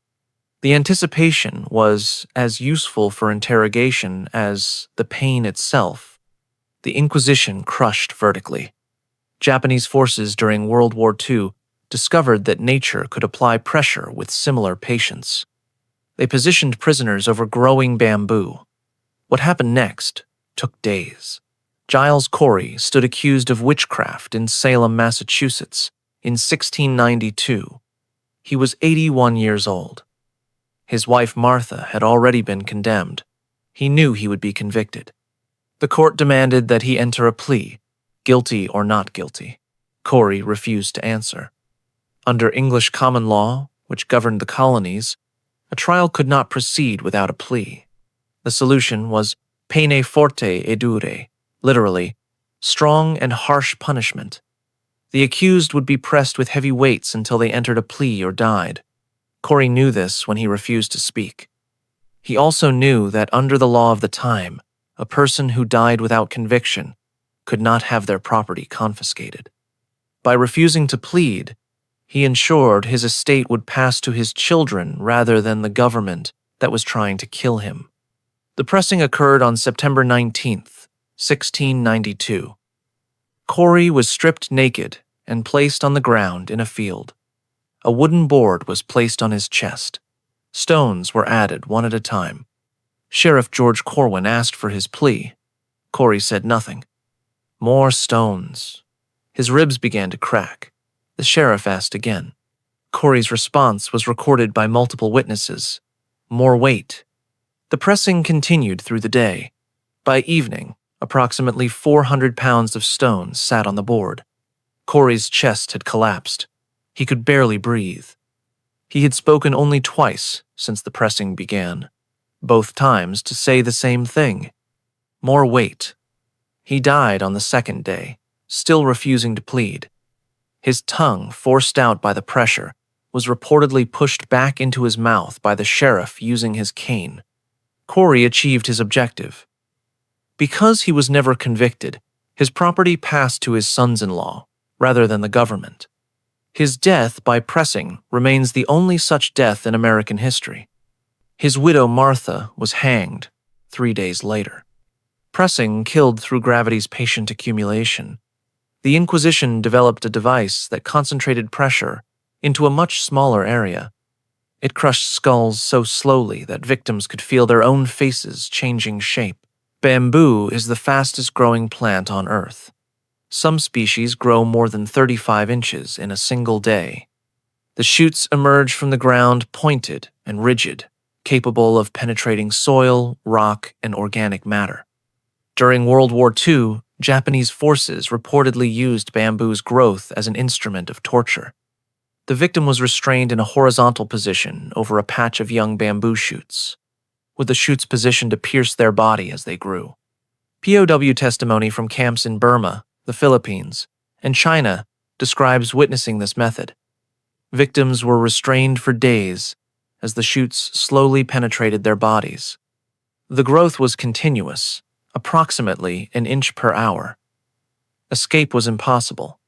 The anticipation was as useful for interrogation as the pain itself. The Inquisition crushed vertically. Japanese forces during World War II discovered that nature could apply pressure with similar patience. They positioned prisoners over growing bamboo. What happened next took days. Giles Corey stood accused of witchcraft in Salem, Massachusetts, in 1692. He was 81 years old. His wife Martha had already been condemned. He knew he would be convicted. The court demanded that he enter a plea, guilty or not guilty. Corey refused to answer. Under English common law, which governed the colonies, a trial could not proceed without a plea. The solution was pene forte e dure, literally, strong and harsh punishment. The accused would be pressed with heavy weights until they entered a plea or died. Corey knew this when he refused to speak. He also knew that under the law of the time, a person who died without conviction could not have their property confiscated. By refusing to plead, he ensured his estate would pass to his children rather than the government that was trying to kill him. The pressing occurred on September 19th, 1692. Corey was stripped naked and placed on the ground in a field. A wooden board was placed on his chest. Stones were added one at a time. Sheriff George Corwin asked for his plea. Corey said nothing. More stones. His ribs began to crack. The sheriff asked again. Corey's response was recorded by multiple witnesses. More weight. The pressing continued through the day. By evening, Approximately 400 pounds of stone sat on the board. Corey's chest had collapsed. He could barely breathe. He had spoken only twice since the pressing began, both times to say the same thing. More weight. He died on the second day, still refusing to plead. His tongue, forced out by the pressure, was reportedly pushed back into his mouth by the sheriff using his cane. Corey achieved his objective. Because he was never convicted, his property passed to his sons-in-law, rather than the government. His death by pressing remains the only such death in American history. His widow Martha was hanged 3 days later. Pressing killed through gravity's patient accumulation. The Inquisition developed a device that concentrated pressure into a much smaller area. It crushed skulls so slowly that victims could feel their own faces changing shape. Bamboo is the fastest growing plant on Earth. Some species grow more than 35 inches in a single day. The shoots emerge from the ground pointed and rigid, capable of penetrating soil, rock, and organic matter. During World War II, Japanese forces reportedly used bamboo's growth as an instrument of torture. The victim was restrained in a horizontal position over a patch of young bamboo shoots, with the shoots positioned to pierce their body as they grew. POW testimony from camps in Burma, the Philippines, and China describes witnessing this method. Victims were restrained for days as the shoots slowly penetrated their bodies. The growth was continuous, approximately an inch per hour. Escape was impossible.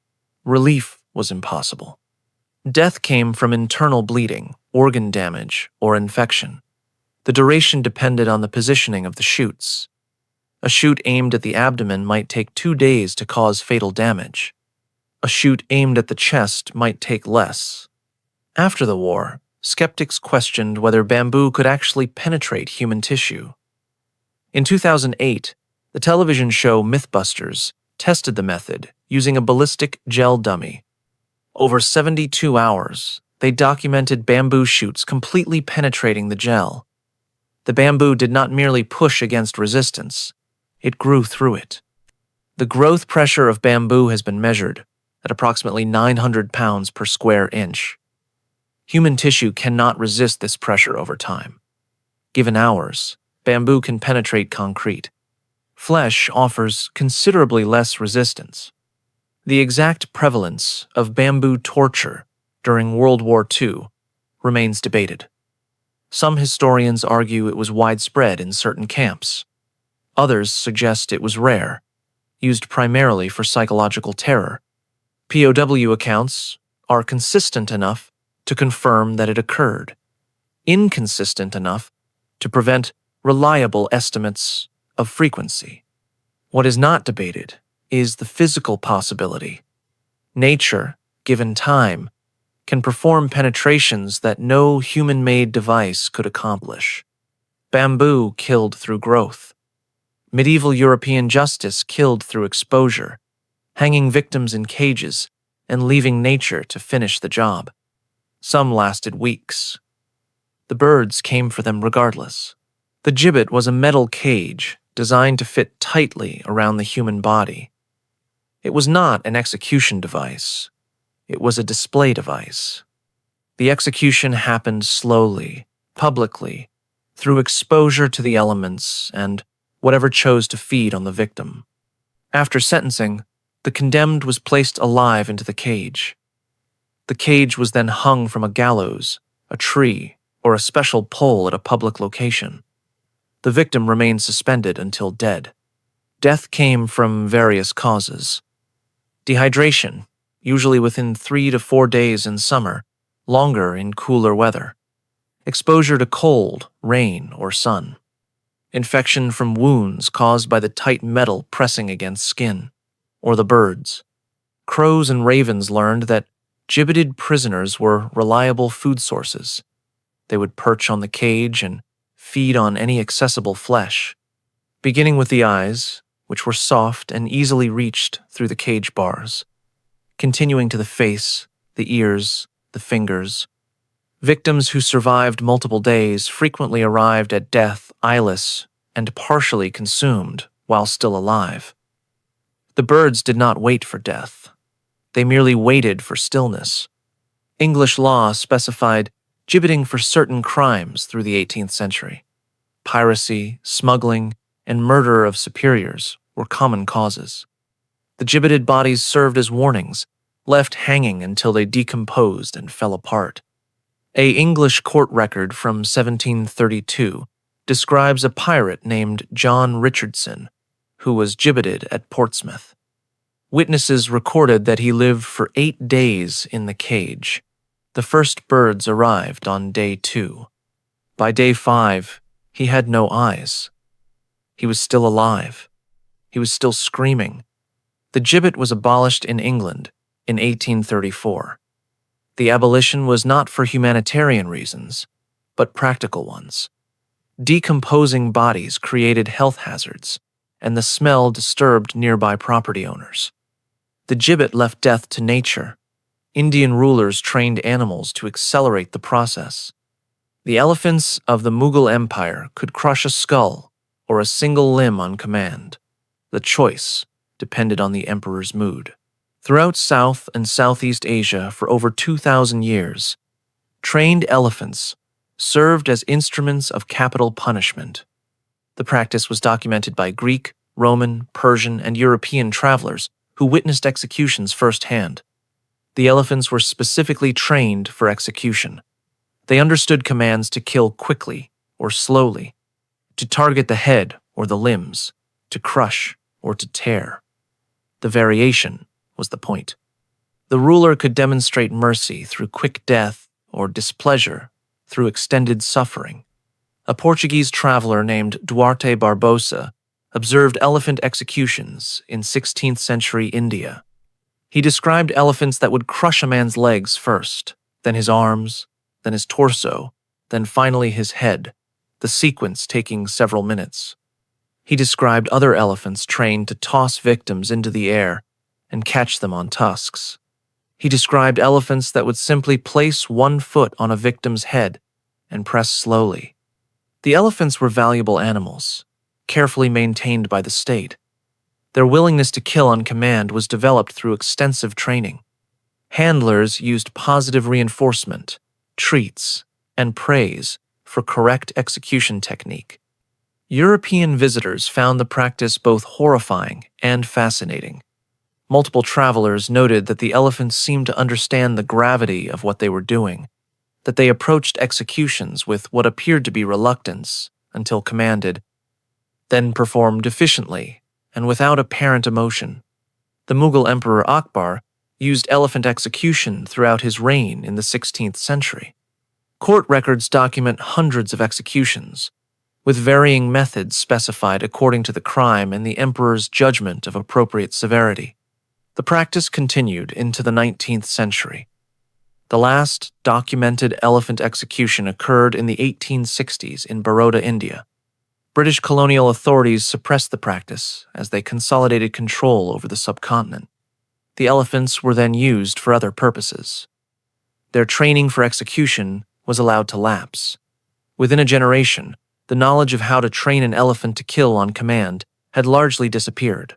Relief was impossible. Death came from internal bleeding, organ damage, or infection. The duration depended on the positioning of the shoots. A shoot aimed at the abdomen might take 2 days to cause fatal damage. A shoot aimed at the chest might take less. After the war, skeptics questioned whether bamboo could actually penetrate human tissue. In 2008, the television show Mythbusters tested the method using a ballistic gel dummy. Over 72 hours, they documented bamboo shoots completely penetrating the gel. The bamboo did not merely push against resistance, it grew through it. The growth pressure of bamboo has been measured at approximately 900 pounds per square inch. Human tissue cannot resist this pressure over time. Given hours, bamboo can penetrate concrete. Flesh offers considerably less resistance. The exact prevalence of bamboo torture during World War II remains debated. Some historians argue it was widespread in certain camps. Others suggest it was rare, used primarily for psychological terror. POW accounts are consistent enough to confirm that it occurred, inconsistent enough to prevent reliable estimates of frequency. What is not debated is the physical possibility. Nature, given time, can perform penetrations that no human-made device could accomplish. Bamboo killed through growth. Medieval European justice killed through exposure, hanging victims in cages and leaving nature to finish the job. Some lasted weeks. The birds came for them regardless. The gibbet was a metal cage designed to fit tightly around the human body. It was not an execution device. It was a display device. The execution happened slowly, publicly, through exposure to the elements and whatever chose to feed on the victim. After sentencing, the condemned was placed alive into the cage. The cage was then hung from a gallows, a tree, or a special pole at a public location. The victim remained suspended until dead. Death came from various causes. Dehydration, usually within 3 to 4 days in summer, longer in cooler weather. Exposure to cold, rain, or sun. Infection from wounds caused by the tight metal pressing against skin, or the birds. Crows and ravens learned that gibbeted prisoners were reliable food sources. They would perch on the cage and feed on any accessible flesh, beginning with the eyes, which were soft and easily reached through the cage bars, continuing to the face, the ears, the fingers. Victims who survived multiple days frequently arrived at death eyeless and partially consumed while still alive. The birds did not wait for death. They merely waited for stillness. English law specified gibbeting for certain crimes through the 18th century. Piracy, smuggling, and murder of superiors were common causes. The gibbeted bodies served as warnings, left hanging until they decomposed and fell apart. An English court record from 1732 describes a pirate named John Richardson, who was gibbeted at Portsmouth. Witnesses recorded that he lived for 8 days in the cage. The first birds arrived on day 2. By day 5, he had no eyes. He was still alive. He was still screaming. The gibbet was abolished in England in 1834. The abolition was not for humanitarian reasons, but practical ones. Decomposing bodies created health hazards, and the smell disturbed nearby property owners. The gibbet left death to nature. Indian rulers trained animals to accelerate the process. The elephants of the Mughal Empire could crush a skull or a single limb on command. The choice depended on the emperor's mood. Throughout South and Southeast Asia for over 2,000 years, trained elephants served as instruments of capital punishment. The practice was documented by Greek, Roman, Persian, and European travelers who witnessed executions firsthand. The elephants were specifically trained for execution. They understood commands to kill quickly or slowly, to target the head or the limbs, to crush or to tear. The variation was the point. The ruler could demonstrate mercy through quick death or displeasure through extended suffering. A Portuguese traveler named Duarte Barbosa observed elephant executions in 16th century India. He described elephants that would crush a man's legs first, then his arms, then his torso, then finally his head, the sequence taking several minutes. He described other elephants trained to toss victims into the air and catch them on tusks. He described elephants that would simply place one foot on a victim's head and press slowly. The elephants were valuable animals, carefully maintained by the state. Their willingness to kill on command was developed through extensive training. Handlers used positive reinforcement, treats, and praise for correct execution technique. European visitors found the practice both horrifying and fascinating. Multiple travelers noted that the elephants seemed to understand the gravity of what they were doing, that they approached executions with what appeared to be reluctance until commanded, then performed efficiently and without apparent emotion. The Mughal Emperor Akbar used elephant execution throughout his reign in the 16th century. Court records document hundreds of executions, with varying methods specified according to the crime and the emperor's judgment of appropriate severity. The practice continued into the 19th century. The last documented elephant execution occurred in the 1860s in Baroda, India. British colonial authorities suppressed the practice as they consolidated control over the subcontinent. The elephants were then used for other purposes. Their training for execution was allowed to lapse. Within a generation, the knowledge of how to train an elephant to kill on command had largely disappeared.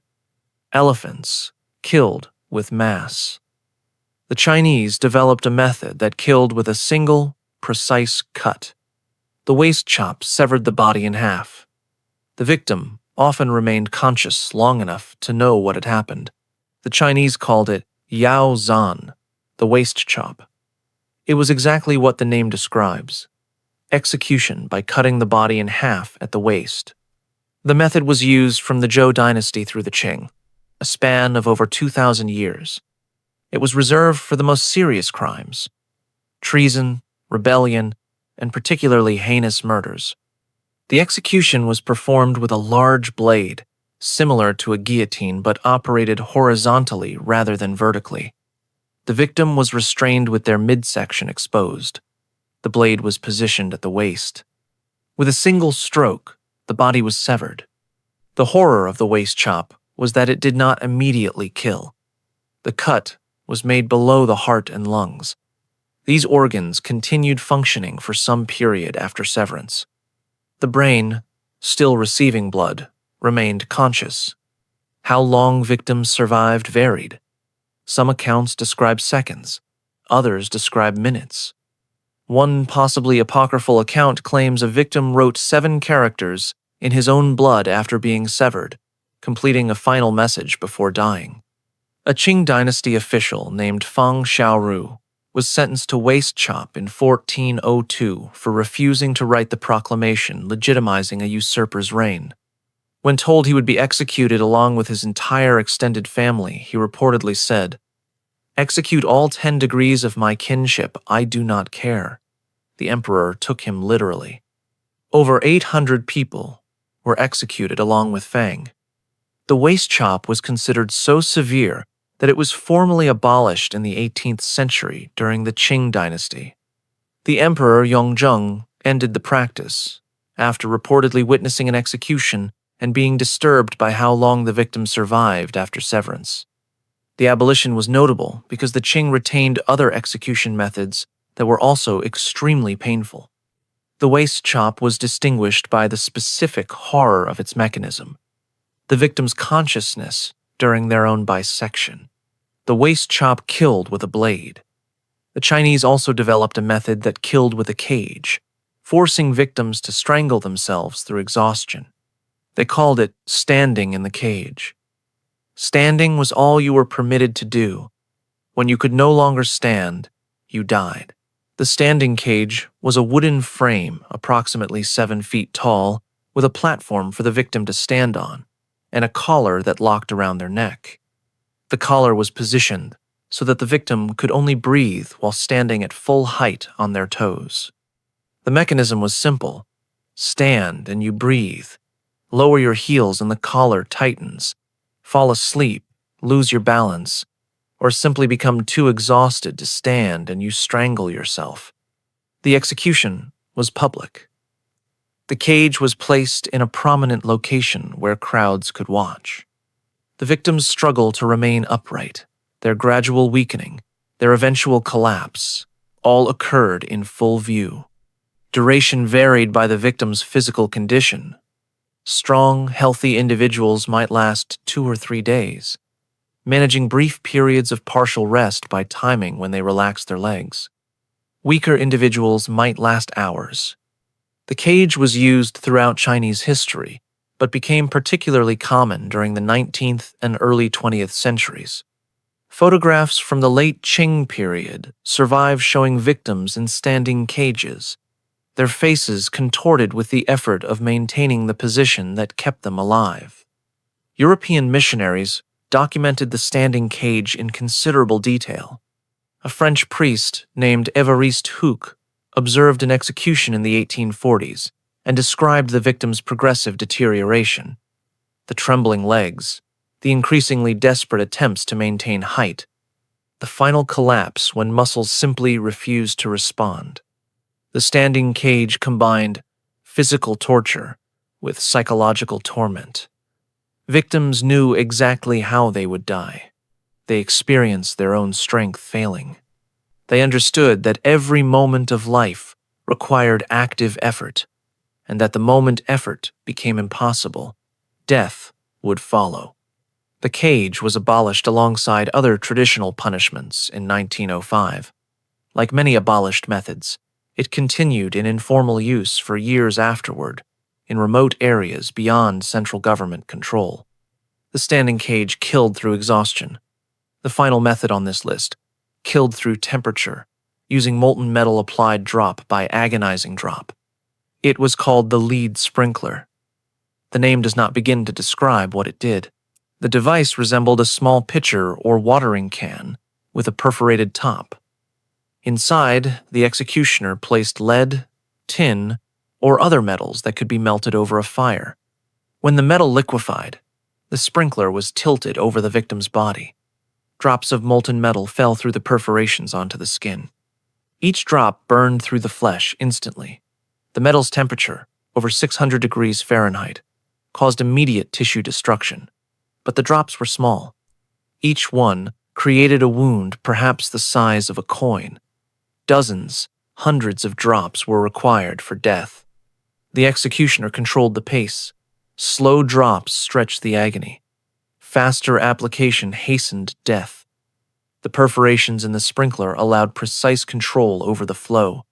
Elephants killed with mass. The Chinese developed a method that killed with a single, precise cut. The waist chop severed the body in half. The victim often remained conscious long enough to know what had happened. The Chinese called it Yao Zan, the waist chop. It was exactly what the name describes: execution by cutting the body in half at the waist. The method was used from the Zhou dynasty through the Qing, a span of over 2,000 years. It was reserved for the most serious crimes: treason, rebellion, and particularly heinous murders. The execution was performed with a large blade, similar to a guillotine but operated horizontally rather than vertically. The victim was restrained with their midsection exposed. The blade was positioned at the waist. With a single stroke, the body was severed. The horror of the waist chop was that it did not immediately kill. The cut was made below the heart and lungs. These organs continued functioning for some period after severance. The brain, still receiving blood, remained conscious. How long victims survived varied. Some accounts describe seconds, others describe minutes. One possibly apocryphal account claims a victim wrote 7 characters in his own blood after being severed, completing a final message before dying. A Qing dynasty official named Fang Xiaoru was sentenced to waist chop in 1402 for refusing to write the proclamation legitimizing a usurper's reign. When told he would be executed along with his entire extended family, he reportedly said, "Execute all 10 degrees of my kinship, I do not care." The emperor took him literally. Over 800 people were executed along with Fang. The waist chop was considered so severe that it was formally abolished in the 18th century during the Qing dynasty. The emperor Yongzheng ended the practice after reportedly witnessing an execution and being disturbed by how long the victim survived after severance. The abolition was notable because the Qing retained other execution methods that were also extremely painful. The waist chop was distinguished by the specific horror of its mechanism, the victim's consciousness during their own bisection. The waist chop killed with a blade. The Chinese also developed a method that killed with a cage, forcing victims to strangle themselves through exhaustion. They called it standing in the cage. Standing was all you were permitted to do. When you could no longer stand, you died. The standing cage was a wooden frame approximately 7 feet tall with a platform for the victim to stand on and a collar that locked around their neck. The collar was positioned so that the victim could only breathe while standing at full height on their toes. The mechanism was simple. Stand and you breathe. Lower your heels and the collar tightens. Fall asleep, lose your balance, or simply become too exhausted to stand and you strangle yourself. The execution was public. The cage was placed in a prominent location where crowds could watch. The victims' struggle to remain upright, their gradual weakening, their eventual collapse, all occurred in full view. Duration varied by the victim's physical condition. Strong, healthy individuals might last 2 or 3 days, managing brief periods of partial rest by timing when they relaxed their legs. Weaker individuals might last hours. The cage was used throughout Chinese history, but became particularly common during the 19th and early 20th centuries. Photographs from the late Qing period survive showing victims in standing cages, their faces contorted with the effort of maintaining the position that kept them alive. European missionaries documented the standing cage in considerable detail. A French priest named Évariste Huc observed an execution in the 1840s and described the victim's progressive deterioration. The trembling legs, the increasingly desperate attempts to maintain height, the final collapse when muscles simply refused to respond. The standing cage combined physical torture with psychological torment. Victims knew exactly how they would die. They experienced their own strength failing. They understood that every moment of life required active effort, and that the moment effort became impossible, death would follow. The cage was abolished alongside other traditional punishments in 1905. Like many abolished methods, it continued in informal use for years afterward, in remote areas beyond central government control. The standing cage killed through exhaustion. The final method on this list, killed through temperature, using molten metal applied drop by agonizing drop. It was called the lead sprinkler. The name does not begin to describe what it did. The device resembled a small pitcher or watering can with a perforated top. Inside, the executioner placed lead, tin, or other metals that could be melted over a fire. When the metal liquefied, the sprinkler was tilted over the victim's body. Drops of molten metal fell through the perforations onto the skin. Each drop burned through the flesh instantly. The metal's temperature, over 600 degrees Fahrenheit, caused immediate tissue destruction, but the drops were small. Each one created a wound perhaps the size of a coin. Dozens, hundreds of drops were required for death. The executioner controlled the pace, Slow drops stretched the agony. Faster application hastened death. The perforations in the sprinkler allowed precise control over the flow.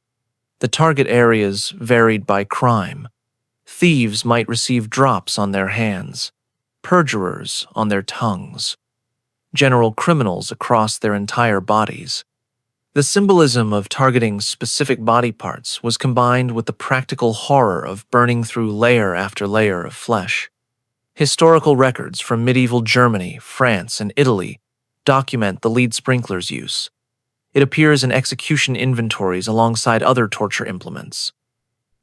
The target areas varied by crime. Thieves might receive drops on their hands, perjurers on their tongues, general criminals across their entire bodies. The symbolism of targeting specific body parts was combined with the practical horror of burning through layer after layer of flesh. Historical records from medieval Germany, France, and Italy document the lead sprinkler's use. It appears in execution inventories alongside other torture implements.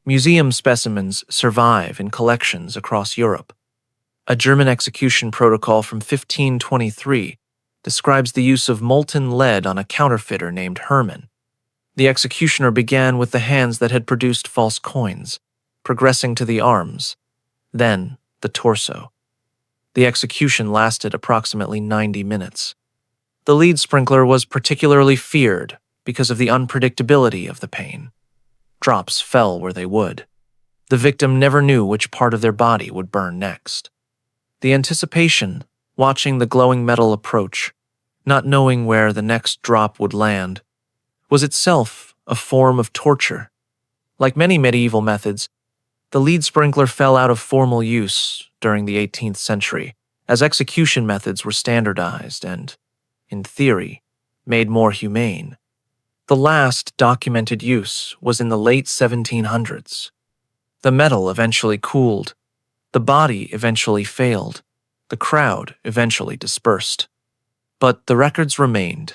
Museum specimens survive in collections across Europe. A German execution protocol from 1523 describes the use of molten lead on a counterfeiter named Hermann. The executioner began with the hands that had produced false coins, progressing to the arms, then the torso. The execution lasted approximately 90 minutes. The lead sprinkler was particularly feared because of the unpredictability of the pain. Drops fell where they would. The victim never knew which part of their body would burn next. The anticipation, watching the glowing metal approach, not knowing where the next drop would land, was itself a form of torture. Like many medieval methods, the lead sprinkler fell out of formal use during the 18th century as execution methods were standardized and, in theory, made more humane. The last documented use was in the late 1700s. The metal eventually cooled. The body eventually failed. The crowd eventually dispersed. But the records remained.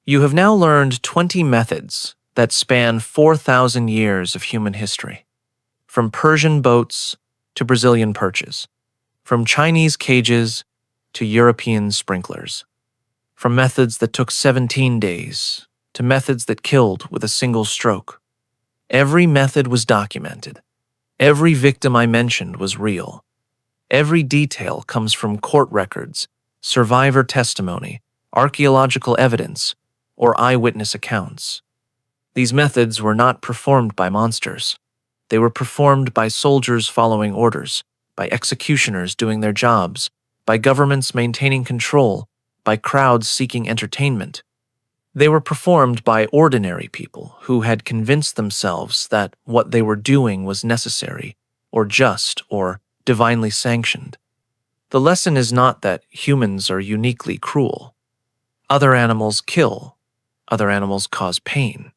You have now learned 20 methods that span 4,000 years of human history. From Persian boats to Brazilian perches. From Chinese cages to European sprinklers. From methods that took 17 days to methods that killed with a single stroke. Every method was documented. Every victim I mentioned was real. Every detail comes from court records, survivor testimony, archaeological evidence, or eyewitness accounts. These methods were not performed by monsters. They were performed by soldiers following orders, by executioners doing their jobs, by governments maintaining control, by crowds seeking entertainment. They were performed by ordinary people who had convinced themselves that what they were doing was necessary, or just, or divinely sanctioned. The lesson is not that humans are uniquely cruel. Other animals kill. Other animals cause pain.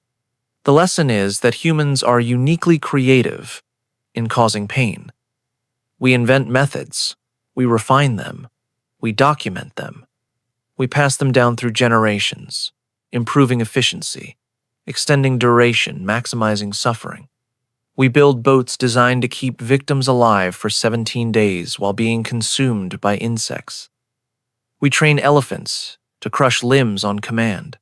The lesson is that humans are uniquely creative in causing pain. We invent methods. We refine them. We document them. We pass them down through generations, improving efficiency, extending duration, maximizing suffering. We build boats designed to keep victims alive for 17 days while being consumed by insects. We train elephants to crush limbs on command.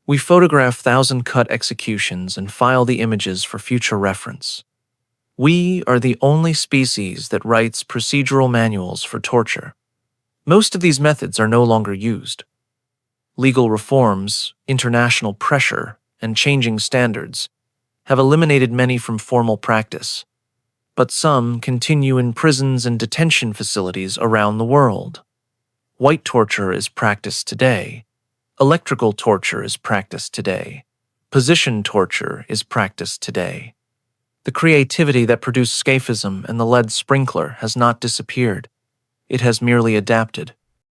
We photograph 1,000-cut executions and file the images for future reference. We are the only species that writes procedural manuals for torture. Most of these methods are no longer used. Legal reforms, international pressure, and changing standards have eliminated many from formal practice, but some continue in prisons and detention facilities around the world. White torture is practiced today. Electrical torture is practiced today. Position torture is practiced today. The creativity that produced scaphism and the lead sprinkler has not disappeared. It has merely adapted.